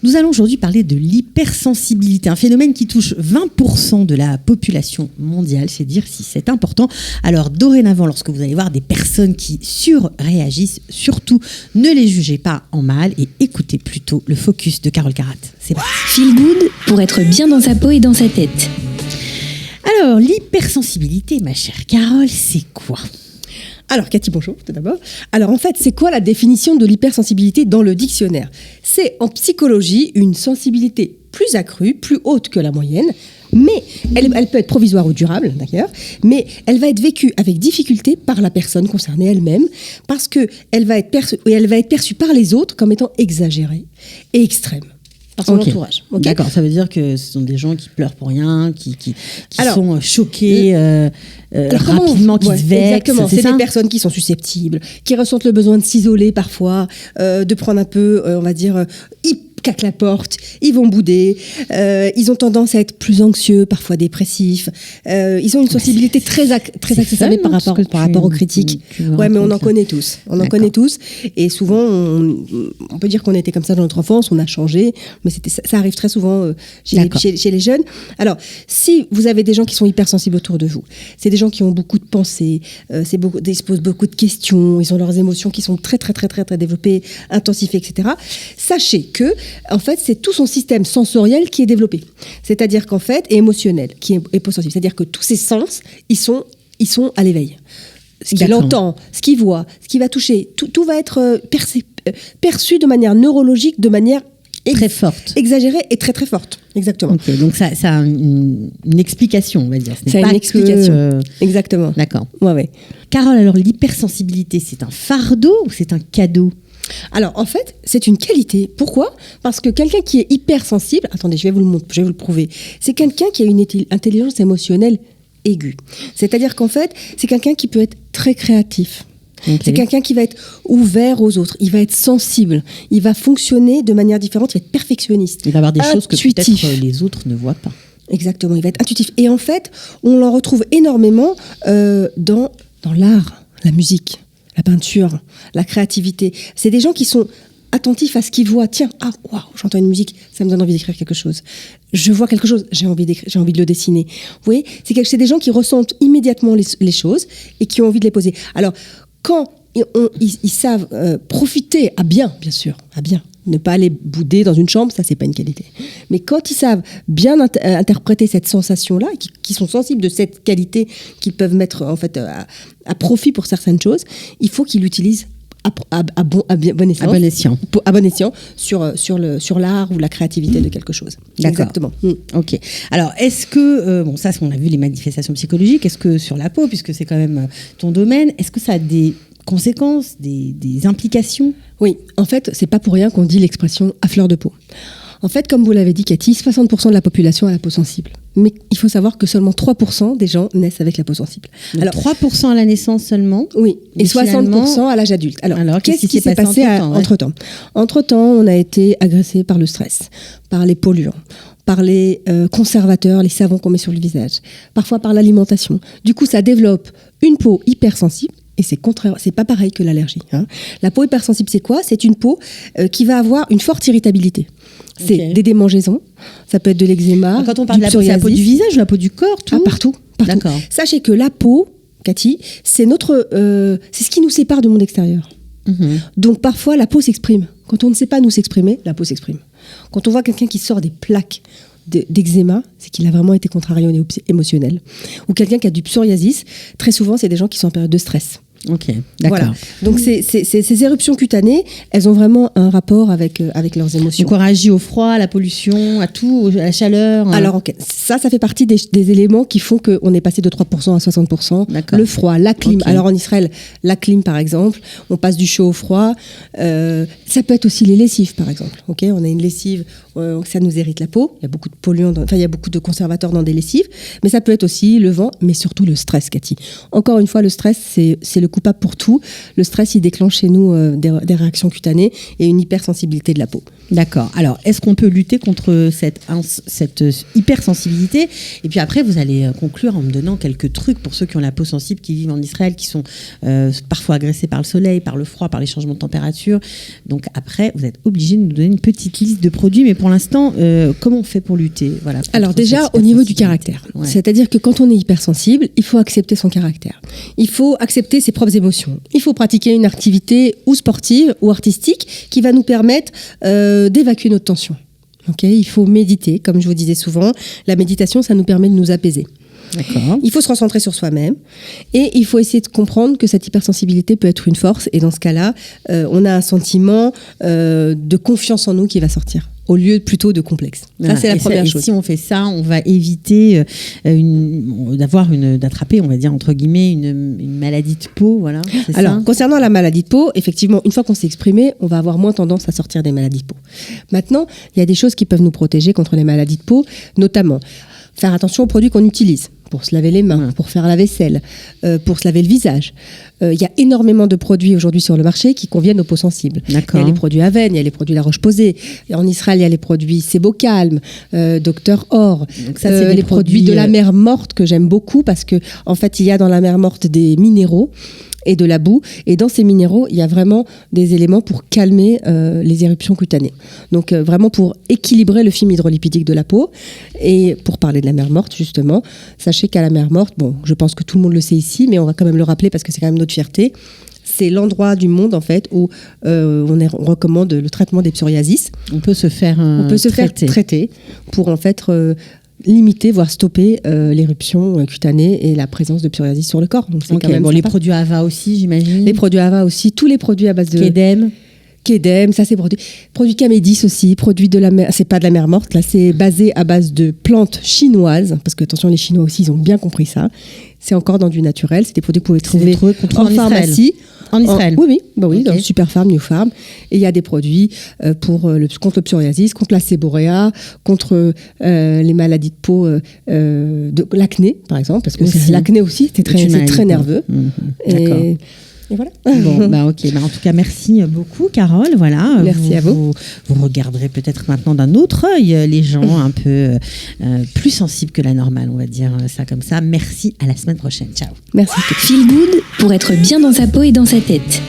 Nous allons aujourd'hui parler de l'hypersensibilité, un phénomène qui touche 20% de la population mondiale, c'est dire si c'est important. Alors dorénavant, lorsque vous allez voir des personnes qui surréagissent, surtout ne les jugez pas en mal et écoutez plutôt le focus de Carole Carat. C'est parti. Feel good pour être bien dans sa peau et dans sa tête. Alors l'hypersensibilité, ma chère Carole, c'est quoi ? Alors, Cathy, bonjour, tout d'abord. Alors, en fait, c'est quoi la définition de l'hypersensibilité dans le dictionnaire ? C'est, en psychologie, une sensibilité plus accrue, plus haute que la moyenne, mais elle peut être provisoire ou durable, d'ailleurs, mais elle va être vécue avec difficulté par la personne concernée elle-même, parce qu'elle va être perçue par les autres comme étant exagérée et extrême. Par son entourage. Okay. D'accord, ça veut dire que ce sont des gens qui pleurent pour rien, qui sont choqués rapidement, qui se vexent. Exactement, c'est des personnes qui sont susceptibles, qui ressentent le besoin de s'isoler parfois, de prendre un peu, on va dire, ils claquent la porte, ils vont bouder, ils ont tendance à être plus anxieux, parfois dépressifs, ils ont une sensibilité très exacerbée par rapport aux critiques. Ouais, mais on en connaît tous. On en connaît tous. Et souvent, on peut dire qu'on était comme ça dans notre enfance, on a changé, mais ça arrive très souvent chez les jeunes. Alors, si vous avez des gens qui sont hypersensibles autour de vous, c'est des gens qui ont beaucoup de pensées, ils se posent beaucoup de questions, ils ont leurs émotions qui sont très, très, très, très, très développées, intensifiées, etc. Sachez que, en fait, c'est tout son système sensoriel qui est développé. C'est-à-dire qu'en fait, et émotionnel, qui est hypersensible. C'est-à-dire que tous ses sens, ils sont à l'éveil. Ce qu'il entend, ce qu'il voit, ce qu'il va toucher, tout va être perçu de manière neurologique, de manière très forte. Exagérée et très très forte. Exactement. Ok, donc ça a une explication, on va dire. C'est une explication. Exactement. D'accord. Ouais. Carole, alors l'hypersensibilité, c'est un fardeau ou c'est un cadeau ? Alors, en fait, c'est une qualité. Pourquoi ? Parce que quelqu'un qui est hypersensible, attendez, je vais vous le prouver, c'est quelqu'un qui a une intelligence émotionnelle aiguë. C'est-à-dire qu'en fait, c'est quelqu'un qui peut être très créatif. Okay. C'est quelqu'un qui va être ouvert aux autres, il va être sensible, il va fonctionner de manière différente, il va être perfectionniste. Il va avoir des choses que peut-être les autres ne voient pas. Exactement, il va être intuitif. Et en fait, on l'en retrouve énormément dans l'art, la musique, la peinture, la créativité. C'est des gens qui sont attentifs à ce qu'ils voient. Tiens, j'entends une musique, ça me donne envie d'écrire quelque chose. Je vois quelque chose, j'ai envie de le dessiner. Vous voyez, c'est des gens qui ressentent immédiatement les choses et qui ont envie de les poser. Alors, quand ils savent profiter à bien sûr, ne pas aller bouder dans une chambre, ça c'est pas une qualité. Mais quand ils savent bien interpréter cette sensation-là, qui sont sensibles de cette qualité qu'ils peuvent mettre en fait à profit pour certaines choses, il faut qu'ils l'utilisent à bon escient sur l'art ou la créativité de quelque chose. D'accord. Exactement. Ok. Alors, est-ce que ça, on a vu les manifestations psychologiques. Est-ce que sur la peau, puisque c'est quand même ton domaine, est-ce que ça a des conséquences, des implications ? Oui. En fait, c'est pas pour rien qu'on dit l'expression à fleur de peau. En fait, comme vous l'avez dit, Cathy, 60% de la population a la peau sensible. Mais il faut savoir que seulement 3% des gens naissent avec la peau sensible. Alors, 3% à la naissance seulement ? Oui, et 60% à l'âge adulte. Alors qu'est-ce qui s'est passé entre-temps ? Entre-temps, on a été agressé par le stress, par les polluants, par les conservateurs, les savons qu'on met sur le visage, parfois par l'alimentation. Du coup, ça développe une peau hypersensible. Et c'est pas pareil que l'allergie. La peau hypersensible, c'est quoi ? C'est une peau qui va avoir une forte irritabilité. C'est des démangeaisons, ça peut être de l'eczéma. Quand on parle de la peau, c'est la peau du visage, la peau du corps, tout. Partout. D'accord. Sachez que la peau, Cathy, c'est ce qui nous sépare du monde extérieur. Donc parfois, la peau s'exprime. Quand on ne sait pas nous s'exprimer, la peau s'exprime. Quand on voit quelqu'un qui sort des plaques d'eczéma, c'est qu'il a vraiment été contrarié au niveau émotionnel. Ou quelqu'un qui a du psoriasis, très souvent, c'est des gens qui sont en période de stress. Ok, d'accord. Voilà. Donc ces éruptions cutanées, elles ont vraiment un rapport avec leurs émotions. Donc on réagit au froid, à la pollution, à tout, à la chaleur. Alors ça fait partie des éléments qui font qu'on est passé de 3% à 60%. D'accord. Le froid, la clim. Okay. Alors en Israël, la clim par exemple, on passe du chaud au froid. Ça peut être aussi les lessives par exemple. Okay, on a une lessive, ça nous irrite la peau. Il y a beaucoup de polluants, il y a beaucoup de conservateurs dans des lessives. Mais ça peut être aussi le vent, mais surtout le stress, Cathy. Encore une fois, le stress, c'est le coupable pour tout. Le stress, il déclenche chez nous des réactions cutanées et une hypersensibilité de la peau. D'accord. Alors, est-ce qu'on peut lutter contre cette hypersensibilité? Et puis après, vous allez conclure en me donnant quelques trucs pour ceux qui ont la peau sensible, qui vivent en Israël, qui sont parfois agressés par le soleil, par le froid, par les changements de température. Donc après, vous êtes obligé de nous donner une petite liste de produits. Mais pour l'instant, comment on fait pour lutter? Voilà. Alors déjà, au niveau du caractère. Ouais. C'est-à-dire que quand on est hypersensible, il faut accepter son caractère. Il faut accepter ses propres émotions. Il faut pratiquer une activité ou sportive ou artistique qui va nous permettre d'évacuer notre tension. Okay, il faut méditer, comme je vous disais souvent. La méditation, ça nous permet de nous apaiser. D'accord. Il faut se recentrer sur soi-même et il faut essayer de comprendre que cette hypersensibilité peut être une force. Et dans ce cas-là, on a un sentiment de confiance en nous qui va sortir, au lieu plutôt de complexe. Ça, c'est la première chose. Et si on fait ça, on va éviter d'attraper, on va dire, entre guillemets, une maladie de peau. Voilà, alors, concernant la maladie de peau, effectivement, une fois qu'on s'est exprimé, on va avoir moins tendance à sortir des maladies de peau. Maintenant, il y a des choses qui peuvent nous protéger contre les maladies de peau, notamment faire attention aux produits qu'on utilise pour se laver les mains, pour faire la vaisselle, pour se laver le visage. Il y a énormément de produits aujourd'hui sur le marché qui conviennent aux peaux sensibles. D'accord. Il y a les produits Aven, il y a les produits La Roche-Posay. En Israël, il y a les produits Sebocalm, Dr Or. Donc ça, c'est les produits de la mer morte que j'aime beaucoup parce que en fait, il y a dans la mer morte des minéraux et de la boue. Et dans ces minéraux, il y a vraiment des éléments pour calmer les éruptions cutanées. Donc vraiment pour équilibrer le film hydrolipidique de la peau. Et pour parler de la mer morte, justement, sachez qu'à la mer morte, bon, je pense que tout le monde le sait ici, mais on va quand même le rappeler parce que c'est quand même notre fierté. C'est l'endroit du monde, en fait, où on recommande le traitement des psoriasis. On peut se faire traiter pour, en fait, limiter, voire stopper l'éruption cutanée et la présence de psoriasis sur le corps. Donc, c'est quand même les produits Ava aussi, j'imagine. Les produits Ava aussi, tous les produits à base de... Kedem, ça c'est produits Camédis aussi, produits de la mer, c'est pas de la mer morte, là c'est basé à base de plantes chinoises, parce que attention, les Chinois aussi, ils ont bien compris ça. C'est encore dans du naturel, c'est des produits que vous pouvez trouver en pharmacie. En Israël. Oui, dans Super Farm, New Farm. Et il y a des produits contre le psoriasis, contre la séborréa, contre les maladies de peau, de l'acné, par exemple, parce que l'acné aussi, c'est très nerveux. D'accord. Et voilà. Bon, ok. En tout cas, merci beaucoup, Carole. Voilà. Merci à vous. Vous regarderez peut-être maintenant d'un autre œil les gens un peu plus sensibles que la normale, on va dire ça comme ça. Merci. À la semaine prochaine. Ciao. Merci. Feel Good pour être bien dans sa peau et dans sa tête.